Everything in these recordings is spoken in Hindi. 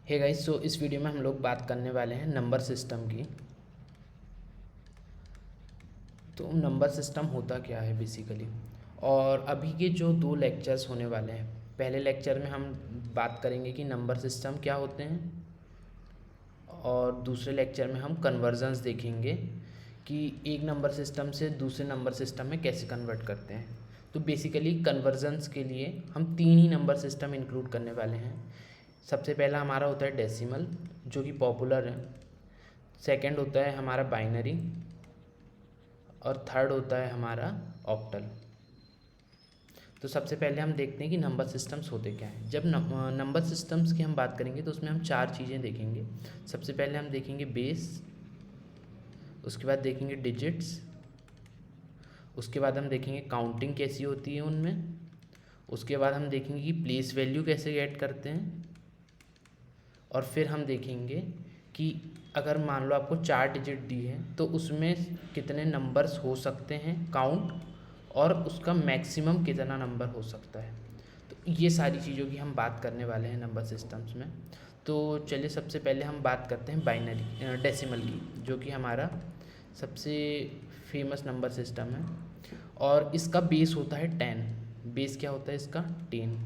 हे गाइस, सो इस वीडियो में हम लोग बात करने वाले हैं नंबर सिस्टम की। तो नंबर सिस्टम होता क्या है बेसिकली, और अभी के जो 2 लेक्चर्स होने वाले हैं, पहले लेक्चर में हम बात करेंगे कि नंबर सिस्टम क्या होते हैं, और दूसरे लेक्चर में हम कन्वर्जन्स देखेंगे कि एक नंबर सिस्टम से दूसरे नंबर सिस्टम में कैसे कन्वर्ट करते हैं। तो बेसिकली कन्वर्जन्स के लिए हम 3 ही नंबर सिस्टम इंक्लूड करने वाले हैं। सबसे पहला हमारा होता है डेसिमल, जो कि पॉपुलर है। सेकंड होता है हमारा बाइनरी, और थर्ड होता है हमारा ऑक्टल। तो सबसे पहले हम देखते हैं कि नंबर सिस्टम्स होते क्या हैं। जब नंबर सिस्टम्स की हम बात करेंगे तो उसमें हम 4 चीज़ें देखेंगे। सबसे पहले हम देखेंगे बेस, उसके बाद देखेंगे डिजिट्स, उसके बाद हम देखेंगे काउंटिंग कैसी होती है उनमें, उसके बाद हम देखेंगे कि प्लेस वैल्यू कैसे गेट करते हैं, और फिर हम देखेंगे कि अगर मान लो आपको 4 डिजिट दी है तो उसमें कितने नंबर्स हो सकते हैं काउंट, और उसका मैक्सिमम कितना नंबर हो सकता है। तो ये सारी चीज़ों की हम बात करने वाले हैं नंबर सिस्टम्स में। तो चलिए सबसे पहले हम बात करते हैं बाइनरी डेसिमल की, जो कि हमारा सबसे फेमस नंबर सिस्टम है, और इसका बेस होता है 10। बेस क्या होता है इसका? 10।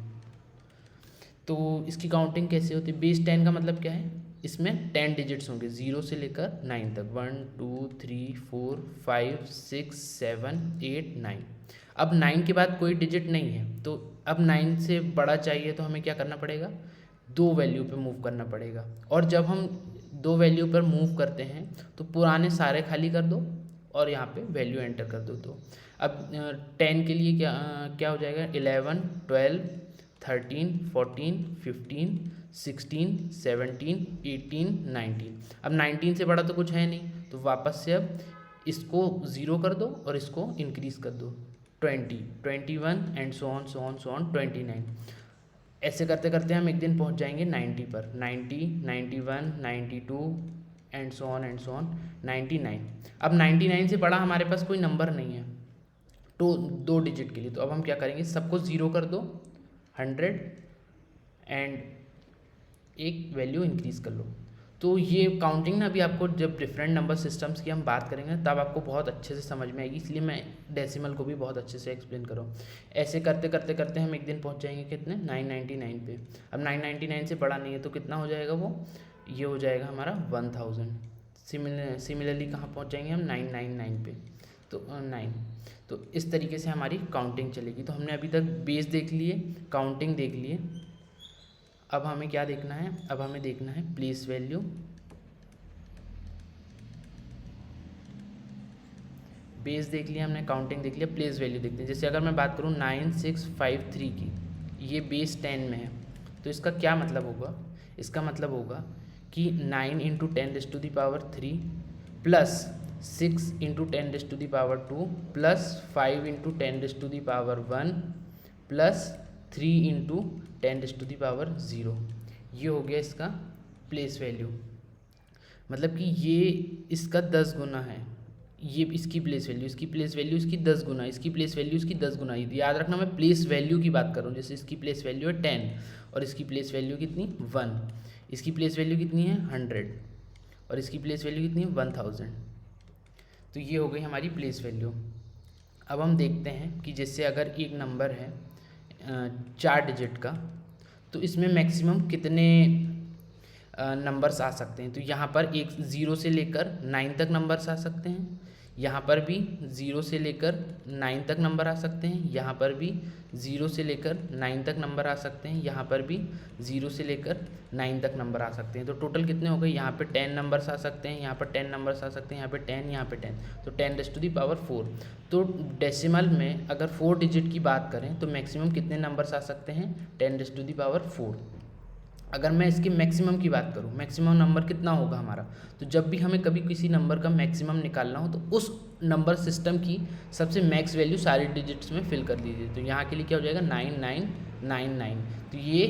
तो इसकी काउंटिंग कैसे होती है? बेस 10 का मतलब क्या है? इसमें 10 डिजिट्स होंगे 0 से लेकर 9 तक। 1 2 3 4 5 6 7 8 9। अब 9 के बाद कोई डिजिट नहीं है, तो अब 9 से बड़ा चाहिए तो हमें क्या करना पड़ेगा? 2 वैल्यू पे मूव करना पड़ेगा। और जब हम 2 वैल्यू पर मूव करते हैं तो पुराने सारे खाली कर दो और यहाँ पे वैल्यू एंटर कर दो। तो अब 10 के लिए क्या हो जाएगा? 11 12 13 14 15 16 17 18 19। अब 19 से बड़ा तो कुछ है नहीं, तो वापस से अब इसको 0 कर दो और इसको इंक्रीज़ कर दो 20 21 एंड सो ऑन 29। ऐसे करते करते हम एक दिन पहुंच जाएंगे 90 पर। 90 91 92 एंड सो ऑन 99। अब 99 से बड़ा हमारे पास कोई नंबर नहीं है तो 2 डिजिट के लिए। तो अब हम क्या करेंगे? सबको 0 कर दो 100 एंड एक वैल्यू इंक्रीज़ कर लो। तो ये काउंटिंग ना अभी आपको जब डिफरेंट नंबर सिस्टम्स की हम बात करेंगे तब आपको बहुत अच्छे से समझ में आएगी, इसलिए मैं डेसिमल को भी बहुत अच्छे से एक्सप्लेन करूँ। ऐसे करते करते करते हम एक दिन पहुंच जाएंगे कितने? 999 पे। अब 999 से बड़ा नहीं है तो कितना हो जाएगा वो? ये हो जाएगा हमारा 1000। सिमिलरली कहाँ पहुँच जाएंगे हम? 999 पे। तो 9। तो इस तरीके से हमारी काउंटिंग चलेगी। तो हमने अभी तक बेस देख लिए, काउंटिंग देख लिए। अब हमें क्या देखना है? अब हमें देखना है प्लेस वैल्यू। बेस देख लिया हमने, काउंटिंग देख लिया, प्लेस वैल्यू देखते हैं। जैसे अगर मैं बात करूँ 9653 की, ये बेस 10 में है, तो इसका क्या मतलब होगा? इसका मतलब होगा कि 9 into 10⁻³ plus 6 into 10⁻² plus 5 into 10⁻1 plus 3 into 10⁻0। ये हो गया इसका प्लेस वैल्यू। मतलब कि ये इसका 10 गुना है। ये इसकी प्लेस वैल्यू, इसकी प्लेस वैल्यू इसकी 10 गुना, इसकी प्लेस वैल्यू इसकी 10 गुना। याद रखना मैं प्लेस वैल्यू की बात कर रहा हूँ। जैसे इसकी प्लेस वैल्यू है 10 और इसकी प्लेस वैल्यू कितनी? 1। इसकी प्लेस वैल्यू कितनी है? 100 और इसकी प्लेस वैल्यू कितनी है? 1000। तो ये हो गई हमारी प्लेस वैल्यू। अब हम देखते हैं कि जैसे अगर एक नंबर है 4 डिजिट का, तो इसमें मैक्सिमम कितने नंबर्स आ सकते हैं। तो यहाँ पर एक 0 से लेकर 9 तक नंबर्स आ सकते हैं। यहाँ पर भी 0 से लेकर 9 तक नंबर आ सकते हैं। यहाँ पर भी 0 से लेकर 9 तक नंबर आ सकते हैं। यहाँ पर भी 0 से लेकर 9 तक नंबर आ सकते हैं। तो टोटल कितने हो गए? यहाँ पे 10 नंबर्स आ सकते हैं, यहाँ पर 10 नंबर्स आ सकते हैं, यहाँ पे 10, यहाँ पे 10। तो 10⁻⁴। तो डेसिमल में अगर 4 डिजिट की बात करें तो मैक्सिमम कितने नंबर्स आ सकते हैं? 10⁻⁴। अगर मैं इसकी मैक्सिमम की बात करूँ, मैक्सिमम नंबर कितना होगा हमारा? तो जब भी हमें कभी किसी नंबर का मैक्सिमम निकालना हो तो उस नंबर सिस्टम की सबसे मैक्स वैल्यू सारे डिजिट्स में फिल कर दीजिए। तो यहाँ के लिए क्या हो जाएगा? 9999। तो ये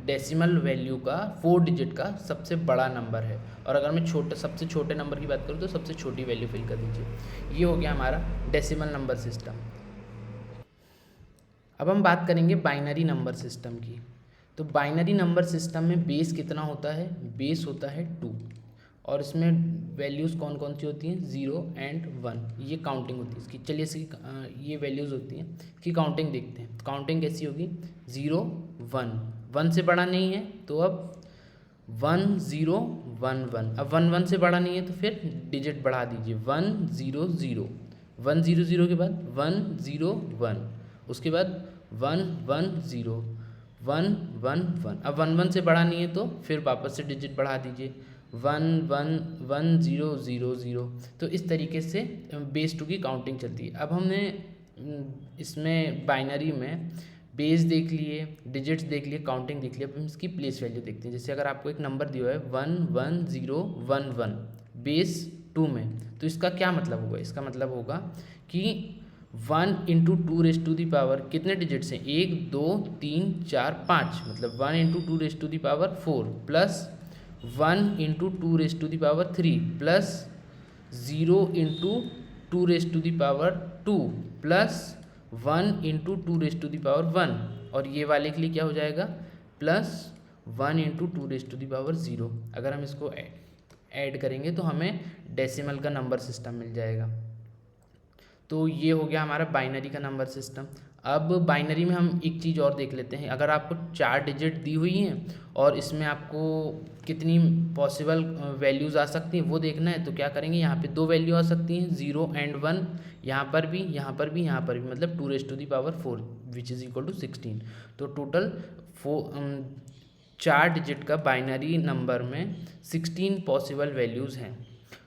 डेसिमल वैल्यू का 4 डिजिट का सबसे बड़ा नंबर है। और अगर मैं सबसे छोटे नंबर की बात करूँ तो सबसे छोटी वैल्यू फिल कर दीजिए। ये हो गया हमारा डेसिमल नंबर सिस्टम। अब हम बात करेंगे बाइनरी नंबर सिस्टम की। तो बाइनरी नंबर सिस्टम में बेस कितना होता है, बेस होता है 2, और इसमें वैल्यूज़ कौन कौन सी होती हैं, 0 एंड 1, ये काउंटिंग होती है इसकी। चलिए इसकी ये वैल्यूज़ होती हैं कि काउंटिंग देखते हैं। काउंटिंग कैसी होगी, 0 1, 1 से बड़ा नहीं है तो अब 1 0 1 1, अब 1 1 से बड़ा नहीं है तो फिर डिजिट बढ़ा दीजिए, 1 0 0, 1 0 0 के बाद 1 0 1, उसके बाद 1 1 0, 1 1 1, अब 1 1 से बड़ा नहीं है तो फिर वापस से डिजिट बढ़ा दीजिए, 1 1 1 0 0 0। तो इस तरीके से बेस 2 की काउंटिंग चलती है। अब हमने इसमें बाइनरी में बेस देख लिए, डिजिट्स देख लिए, काउंटिंग देख लिए, अब हम इसकी प्लेस वैल्यू देखते हैं। जैसे अगर आपको एक नंबर दिया है 1 1 0 1 1 बेस 2 में, तो इसका क्या मतलब होगा, इसका मतलब होगा कि 1 into 2 raise to the power कितने डिजिट्स हैं, 1 2 3 4 5, मतलब 1 into 2 raise to the power 4 plus 1 into 2 raise to the power 3 plus 0 into 2 raise to the power 2 plus 1 into 2 raise to the power 1, और ये वाले के लिए क्या हो जाएगा, plus 1 into 2 raise to the power 0। अगर हम इसको ऐड करेंगे तो हमें डेसिमल का नंबर सिस्टम मिल जाएगा। तो ये हो गया हमारा बाइनरी का नंबर सिस्टम। अब बाइनरी में हम एक चीज़ और देख लेते हैं। अगर आपको 4 डिजिट दी हुई हैं और इसमें आपको कितनी पॉसिबल वैल्यूज़ आ सकती हैं वो देखना है, तो क्या करेंगे, यहाँ पे 2 वैल्यू आ सकती हैं 0 एंड 1, यहाँ पर भी, यहाँ पर भी, यहाँ पर भी, मतलब 2 raise to the power 4 which is equal to 16। तो टोटल 4 डिजिट का बाइनरी नंबर में 16 पॉसिबल वैल्यूज़ हैं।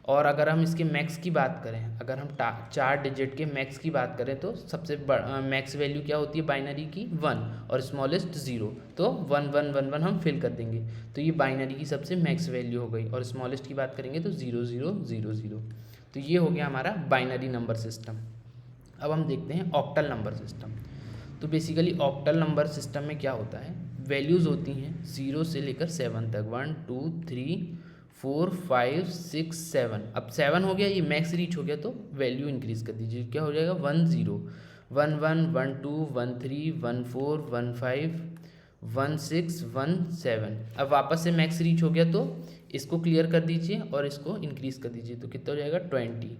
और अगर हम इसके मैक्स की बात करें, अगर हम 4 डिजिट के मैक्स की बात करें तो सबसे मैक्स वैल्यू क्या होती है बाइनरी की, 1 और स्मॉलेस्ट 0, तो 1 1 1 1 हम फिल कर देंगे। तो ये बाइनरी की सबसे मैक्स वैल्यू हो गई, और स्मॉलेस्ट की बात करेंगे तो 0 0 0 0। तो ये हो गया हमारा बाइनरी नंबर सिस्टम। अब हम देखते हैं ऑक्टल नंबर सिस्टम। तो बेसिकली ऑक्टल नंबर सिस्टम में क्या होता है, वैल्यूज़ होती हैं 0 से लेकर 7 तक, 1 2 3 4 5 6 7। अब 7 हो गया, ये मैक्स रीच हो गया, तो वैल्यू इंक्रीज़ कर दीजिए, क्या हो जाएगा 1 0 1 1 1 2 1 3 1 4 1 5 1 6 1 7। अब वापस से मैक्स रीच हो गया तो इसको क्लियर कर दीजिए और इसको इंक्रीज़ कर दीजिए, तो कितना हो जाएगा 20।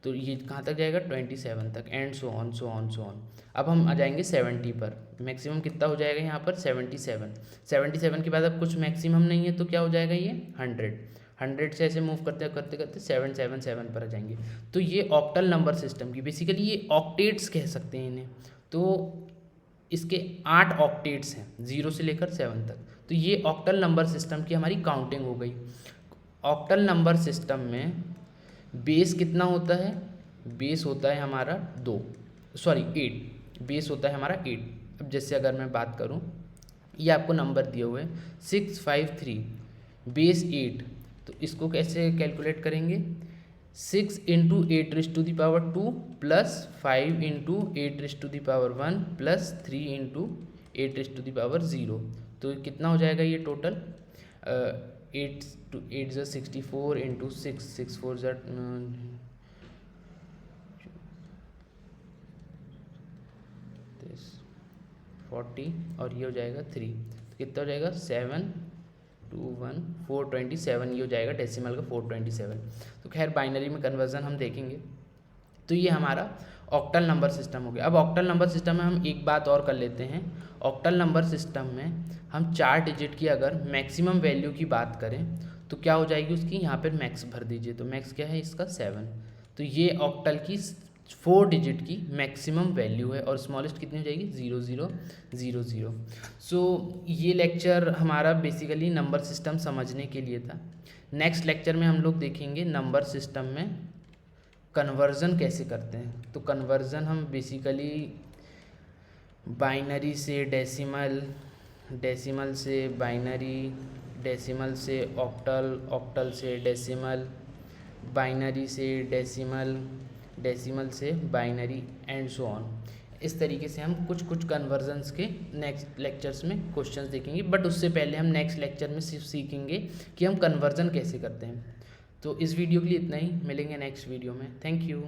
तो ये कहाँ तक जाएगा 27 तक, and so on so on so on. अब हम आ जाएंगे 70 पर, मैक्सिमम कितना हो जाएगा यहाँ पर 77। 77 के बाद अब कुछ मैक्सिमम नहीं है तो क्या हो जाएगा ये 100 से ऐसे मूव करते करते करते 777 पर आ जाएंगे। तो ये ऑक्टल नंबर सिस्टम की, बेसिकली ये ऑक्टेट्स कह सकते हैं इन्हें। तो इसके 8 ऑक्टेट्स हैं 0 से लेकर 7 तक। तो ये ऑक्टल नंबर सिस्टम की हमारी काउंटिंग हो गई। ऑक्टल नंबर सिस्टम में बेस कितना होता है, बेस होता है हमारा 8, बेस होता है हमारा 8। अब जैसे अगर मैं बात करूं, ये आपको नंबर दिए हुए 653 बेस 8, तो इसको कैसे कैलकुलेट करेंगे, 6 into 8 raise to the power 2 plus 5 into 8 raise to the power 1 plus 3 into 8 raise to the power 0। तो कितना हो जाएगा ये total, 8 to 8 is 64 into 6 6 4 is 40, और ये हो जाएगा 3, तो कितना हो जाएगा 7 2 1 427, ये हो जाएगा डेसिमल का 427। तो खैर बाइनरी में कन्वर्जन हम देखेंगे। तो ये हमारा ऑक्टल नंबर सिस्टम हो गया। अब ऑक्टल नंबर सिस्टम में हम एक बात और कर लेते हैं। ऑक्टल नंबर सिस्टम में हम 4 डिजिट की अगर मैक्सिमम वैल्यू की बात करें तो क्या हो जाएगी उसकी, यहाँ पर मैक्स भर दीजिए, तो मैक्स क्या है इसका 7। तो ये ऑक्टल की 4 डिजिट की मैक्सिमम वैल्यू है, और स्मॉलेस्ट कितनी हो जाएगी 0 0 0 0। सो ये लेक्चर हमारा बेसिकली नंबर सिस्टम समझने के लिए था। नेक्स्ट लेक्चर में हम लोग देखेंगे नंबर सिस्टम में कन्वर्जन कैसे करते हैं। तो कन्वर्जन हम बेसिकली बाइनरी से डेसिमल, डेसिमल से बाइनरी, डेसिमल से ऑक्टल, ऑक्टल से डेसिमल, बाइनरी से डेसिमल, डेसिमल से बाइनरी एंड सो ऑन। इस तरीके से हम कुछ कुछ कन्वर्जन्स के नेक्स्ट लेक्चर्स में क्वेश्चंस देखेंगे, बट उससे पहले हम नेक्स्ट लेक्चर में सिर्फ सीखेंगे कि हम कन्वर्जन कैसे करते हैं। तो इस वीडियो के लिए इतना ही, मिलेंगे नेक्स्ट वीडियो में। Thank you.